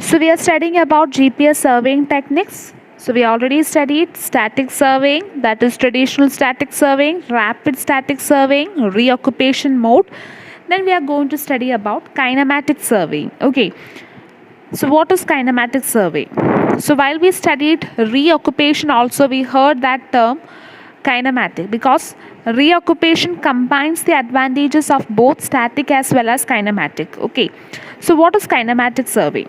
So we are studying about GPS surveying techniques. So we already studied static surveying, that is traditional static surveying, rapid static surveying, reoccupation mode. Then we are going to study about kinematic surveying. Okay. So what is kinematic survey? So while we studied reoccupation also we heard that term kinematic because reoccupation combines the advantages of both static as well as kinematic. Okay. So what is kinematic survey?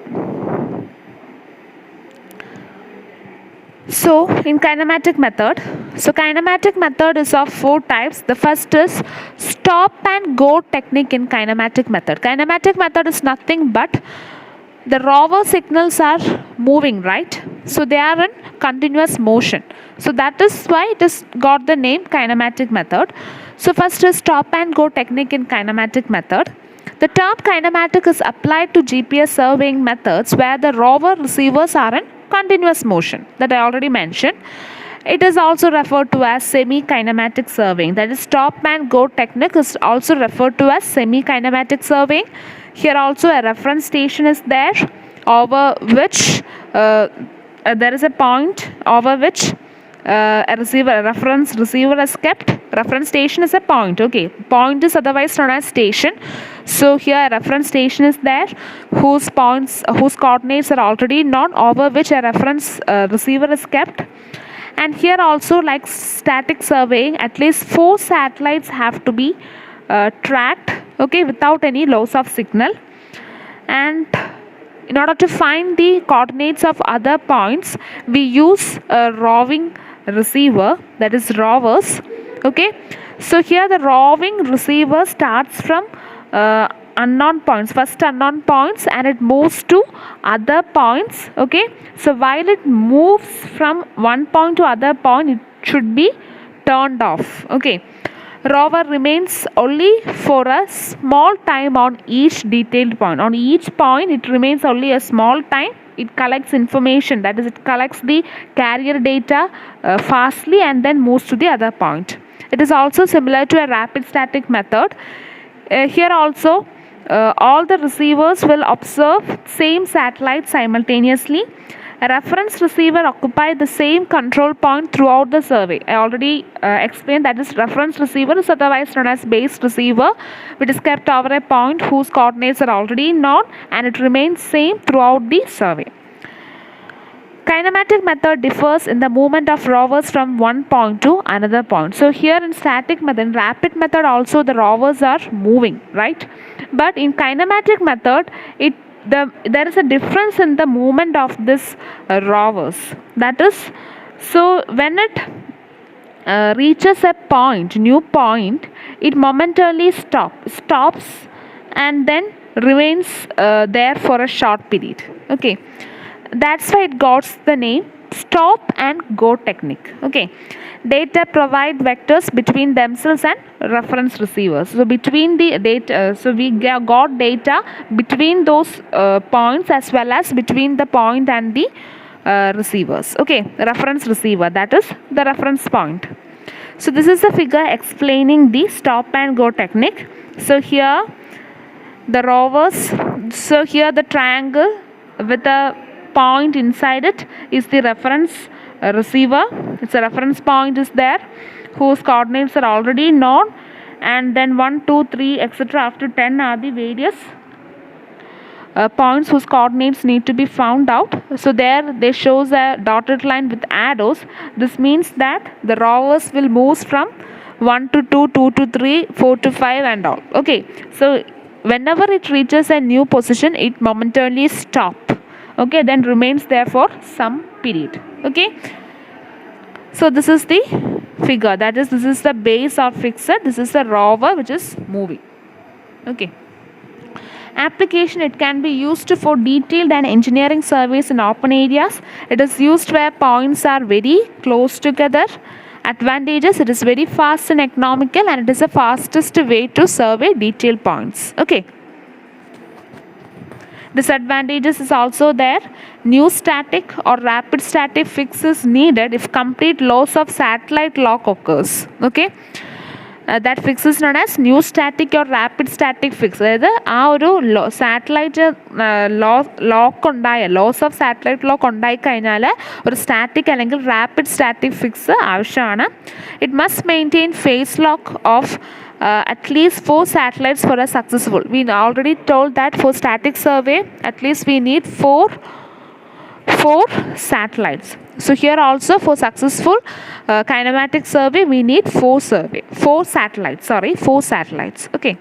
So in kinematic method is of four types. The first is stop and go technique in kinematic method. Kinematic method is nothing but the rover signals are moving, right? So they are in continuous motion. So that is why it has got the name kinematic method. So first is stop and go technique in kinematic method. The term kinematic is applied to GPS surveying methods where the rover receivers are in continuous motion that I already mentioned. It is also referred to as semi-kinematic surveying. That is stop and go technique is also referred to as semi-kinematic surveying. Here also a reference station is there over which there is a point over which a reference receiver is kept. Reference station is a point. Okay, point is otherwise known as station. So here a reference station is there whose coordinates are already known, over which a reference receiver is kept. And here also, like static surveying, at least 4 satellites have to be tracked, okay, without any loss of signal. And in order to find the coordinates of other points, we use a roving receiver, that is rovers. Okay, so here the roving receiver starts from unknown points, first unknown points, and it moves to other points. Okay, so while it moves from one point to other point, it should be turned off. Okay, rover remains only for a small time on each detailed point. On each point it remains only a small time. It collects information, that is it collects the carrier data fastly and then moves to the other point. It is also similar to a rapid static method. Here also all the receivers will observe same satellite simultaneously. A reference receiver occupies the same control point throughout the survey. I already explained that is reference receiver is otherwise known as base receiver, which is kept over a point whose coordinates are already known and it remains same throughout the survey. Kinematic method differs in the movement of rovers from one point to another point. So here in static method, in rapid method also the rovers are moving, right? But in kinematic method, there is a difference in the movement of this rovers. That is, so when it reaches a point, new point, it momentarily stops and then remains there for a short period. Okay, that's why it got the name stop and go technique. Okay, data provide vectors between themselves and reference receivers. So between the data, so we got data between those points as well as between the point and the receivers. Okay, reference receiver, that is the reference point. So this is the figure explaining the stop and go technique. So here the rovers, so here the triangle with a point inside it is the reference receiver. It's a reference point is there whose coordinates are already known, and then 1, 2, 3 etc. up to 10 are the various points whose coordinates need to be found out. So there they shows a dotted line with arrows. This means that the rovers will move from 1 to 2, 2 to 3, 4 to 5 and all. Okay, so whenever it reaches a new position it momentarily stops. Okay, then remains there for some period. Okay, so this is the figure, that is this is the base or fixer, this is the rover which is moving. Okay, application, it can be used for detailed and engineering surveys in open areas. It is used where points are very close together. Advantages, it is very fast and economical, and it is the fastest way to survey detailed points. Okay, disadvantages is also there. New static or rapid static fix is needed if complete loss of satellite lock occurs. Okay, that fix is known as new static or rapid static fix. അതായത് ആ ഒരു satellite loss of satellite lock ഉണ്ടായിക്കഴിഞ്ഞാൽ ഒരു static അല്ലെങ്കിൽ rapid static fix ആവശ്യമാണ്. It must maintain phase lock of at least 4 satellites for a successful. We already told that for static survey at least we need 4 satellites. So here also for successful kinematic survey we need 4 satellites. Okay.